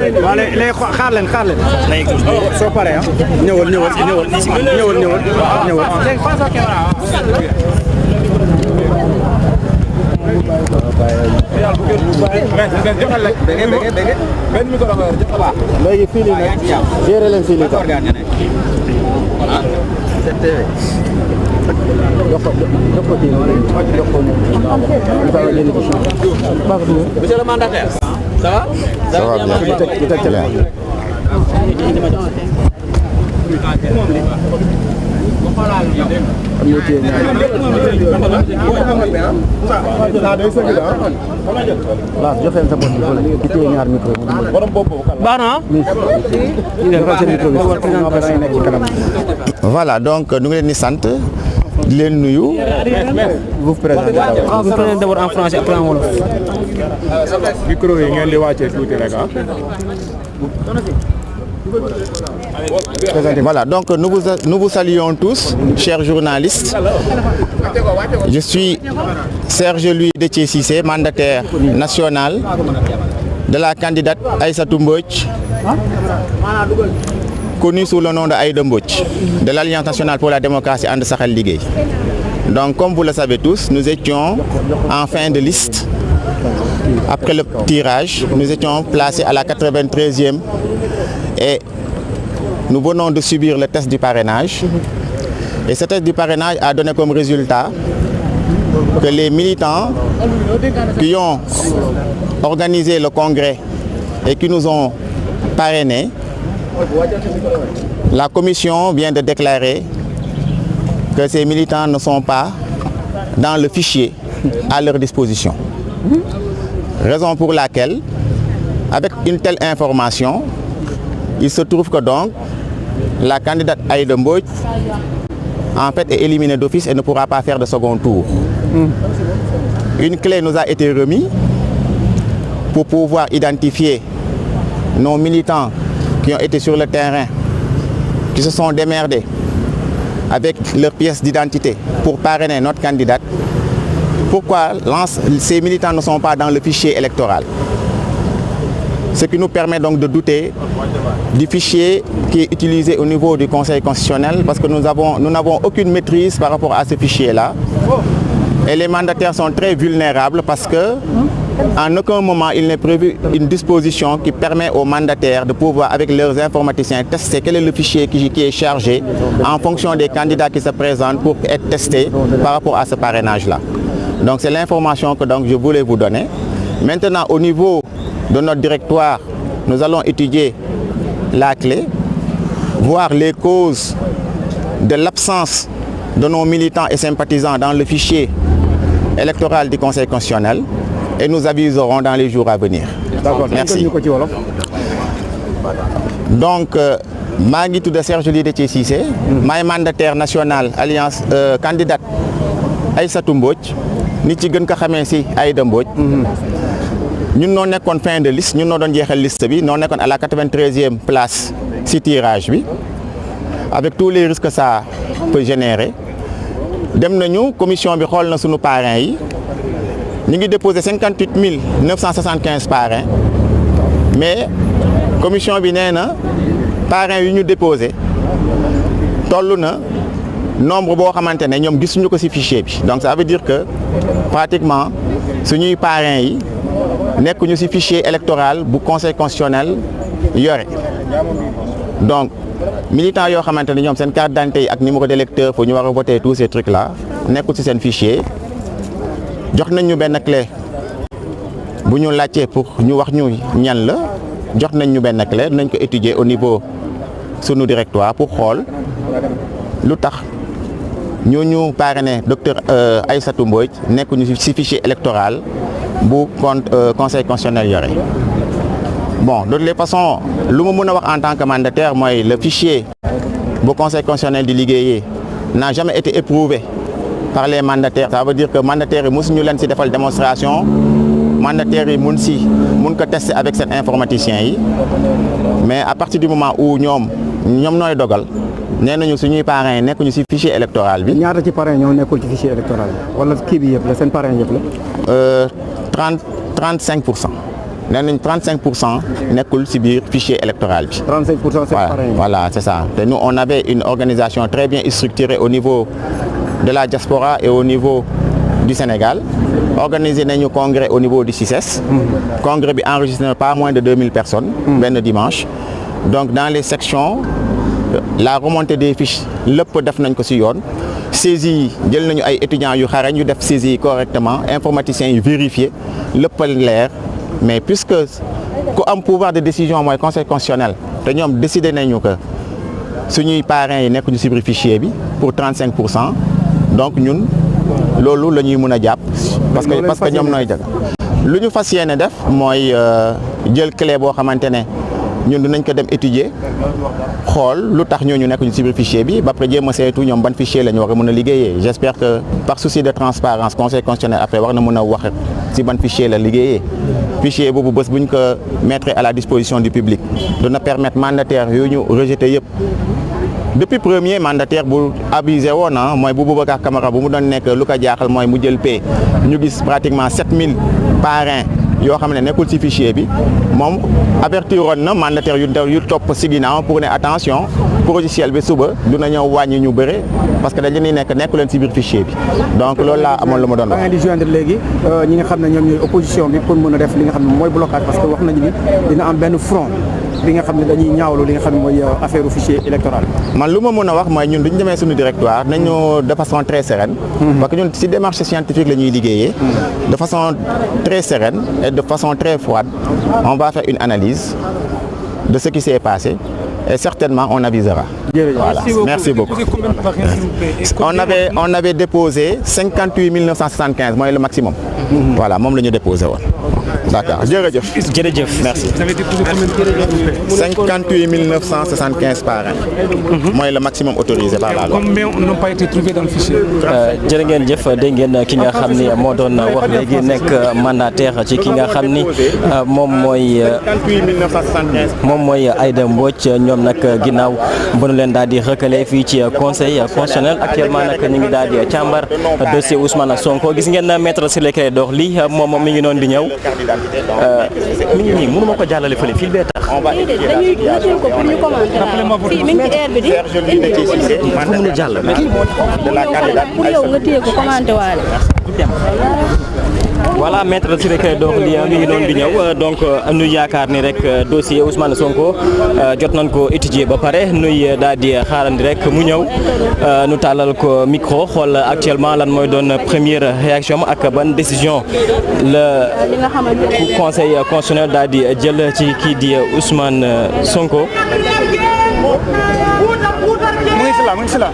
léegi xaar leen. soo paree ah. ñëwal. léegi fii nii nag géré leen fii nii quoi. Monsieur le mandataire, ça va? Ça va bien. Voilà, donc nous sommes sant di leen nuyu. Vous présentez d'abord en français après en wolof. Micro yi ngeen di wàccee tuuti rek ah. Voilà, donc nous vous saluons tous, chers journalistes. Je suis Serge Louis Déthié Cissé, mandataire national de la candidate Aïssatou Mbodj, connue sous le nom de Aïda Mbodj, de l'Alliance nationale pour la démocratie And Sahel Liggéey. Donc, comme vous le savez tous, nous étions en fin de liste. Après le tirage, nous étions placés à la 93e et nous venons de subir le test du parrainage. Et ce test du parrainage a donné comme résultat que les militants qui ont organisé le congrès et qui nous ont parrainés, la commission vient de déclarer que ces militants ne sont pas dans le fichier à leur disposition. Raison pour laquelle, avec une telle information, il se trouve que donc la candidate Aïda Mbodj en fait est éliminée d'office et ne pourra pas faire de second tour. Une clé nous a été remise pour pouvoir identifier nos militants qui ont été sur le terrain, qui se sont démerdés avec leurs pièces d'identité pour parrainer notre candidate. Pourquoi ces militants ne sont pas dans le fichier électoral? Ce qui nous permet donc de douter du fichier qui est utilisé au niveau du Conseil constitutionnel, parce que nous n'avons aucune maîtrise par rapport à ce fichier-là. Et les mandataires sont très vulnérables parce que en aucun moment il n'est prévu une disposition qui permet aux mandataires de pouvoir, avec leurs informaticiens, tester quel est le fichier qui est chargé en fonction des candidats qui se présentent pour être testés par rapport à ce parrainage-là. Donc c'est l'information que donc je voulais vous donner. Maintenant, au niveau de notre directoire, nous allons étudier la clé, voir les causes de l'absence de nos militants et sympathisants dans le fichier électoral du Conseil constitutionnel et nous aviserons dans les jours à venir. Merci. Donc, maa ngi tudd Serge Louis Déthié Cissé, maay mandataire national alliance candidate Aïssatou Mbodj, nit ci gën ko xamee ci Aïda Mbodj. Ñun noo nekkoon fin de liste, ñun noo doon jeexal liste bi, noo nekkoon à la 93e place ci tirage bi, avec tous les risques que ça peut générer. Dem nañu commission bi xool na sunu parrains yi, ñu ngi déposé 58 975 parrains, mais commission bi nee na parrains yu ñu déposé toll na nombre boo xamante ne ñoom gisuñu ko ci fichier bi. Donc ça veut dire que pratiquement suñuy parrains yi nekkuñu ci fichier électoral bu Conseil constitutionnel yore. Donc militants yoo xamante ne ñoom seen carte d'identité yi ak numéro d'électeur pour ñu war a voter tous ces trucs là nekkul ci seen fichier. Jox nañ ñu benn clé bu ñu laajtee pour ñu wax ñu ñan la, jox nañ ñu benn clé nañ ko étudier au niveau sunu directoire pour xool lu tax ñooñu parrainé docteur Aïssatou Mbodj nekkuñu ci fichier électoral bu conseil constitutionnel yore. Bon, de toutes les façons lu ma mën a wax en tant que mandataire mooy le fichier bu conseil constitutionnel di liggéeyee n'a jamais été éprouvé par les mandataires. Ça veut dire que mandataires yi mosuñu leen ci defal démonstration, mandataires yi mun ko tester avec seen informaticien yi, mais à partir du moment où ñoom nooy dogal nee nañu suñuy parrains yi nekkuñu ci fichier électoral bi. ñaata ci parrain ñoo nekkul ci fichier électoral bi wala kii bi yëpp la seen parrain yëpp la. 35%. nee nañ 35% nekkul ci biir fichier électoral bi. 35% c'est pareil. Voilà, c'est ça. Et nous, on avait une organisation très bien structurée au niveau de la diaspora et au niveau du Sénégal. Organisé nañu congrès au niveau du CICES. Congrès bi enregistré pas moins de 2000 personnes. benn dimanche. Donc dans les sections, la remontée des fiches lépp def nañ ko ci yoon. Saisie jël nañu ay étudiants yu xarañ yu def saisie correctement, informaticiens yi vérifié lépp leer. Mais puisque ku am pouvoir de décision mooy conseil constitutionnel te ñoom décidé nañu que suñuy parrains yi nekk ñu ci biir fichier bi pour 35%, donc ñun loolu la ñuy mën a jàpp parce que ñoom nooy jëg lu ñu fas yéene def mooy jël clé boo xamante ne ñun dinañ ko dem étudier xool lu tax ñooñu nekk ñu ci biir fichier bi ba après jéem a saytu ñoom ban fichier la ñu war a mën a liggéeyee. J'espère que par souci de transparence conseil constitutionnel après war na mën a wax ci ban fichier la liggéeyee. Fichier boobu bés bu ñu ko mettre à la disposition du public dina permettre mandataire yooyu ñu rejeté yëpp depuis premier mandataire bu abusé woon na mooy bu Boubacar Camara bu mu doon nekk lu ko jaaxal mooy mu jël paie ñu gis pratiquement 7000 parrains yoo xam ne nekkul ci fichier bi moom avertiroon na mandataire yu topp ci ginnaaw pour ne attention logiciel bi suba dina ñëw wàññi ñu bëre parce que dañu nekk leen ci biir fichier bi donc loolu laa amoon lu ma doon wax. da ngeen di joindre léegi ñi nga xam ne ñoom ñooy opposition bi pour mën a def li nga xam ne mooy blocage parce que wax nañu ni dina am benn front bi nga xam ne dañuy ñaawlu li nga xam ne mooy affaire fichier électoral. man lu ma mën a wax mooy ñun duñu demee suñu directoire nañu de façon très sereine. parce que ñun ci démarche scientifique la ñuy liggéeyee. de façon très sereine et de façon très froide on va faire une analyse de ce qui s'est passé et certainement on avisera. Voilà. Merci beaucoup. On avait déposé 58 975 mooy le maximum. Voilà moom la ñu déposé woon. D'accord jërëjëf. Merci. 58 975 parrains. mooy le maximum autorisé par la loi. Combien n'ont pas été trouvés dans le fichier. jërë ngeen jëf dégg ngeen ki nga xam ni moo doon wax léegi nekk mandataire ci ki nga xam ni moom mooy. 58 975. moom mooy Aïda Mbodj ñoom nag ginnaaw ba nu leen daal di recalé fii ci conseil constitutionnel actuellement nag ñu ngi daal di càmbar dossier Ousmane Sonko gis ngeen maître Ciré Clédor Ly moom mi ngi noonu di ñëw. mi ngi nii mënu ma ko jàllale fële fii bee tax. dañuy jël ko pour ñu commenter fii mi ngi ci air bi di indi fu mënu jàll pour yow nga téye ko commenter waale. voilà maître Ciré Clédor Ly mi ngi noonu di ñëw donc nu yaakaar ni rek dossier Ousmane Sonko jot nañ ko étudier ba pare nuy daal di xaarandi rek mu ñëw nu tàllal ko micro xool actuellement lan mooy doon première réaction ak ban décision le conseil constitutionnel daal di jël ci kii di Ousmane Sonko. mu ngi si la.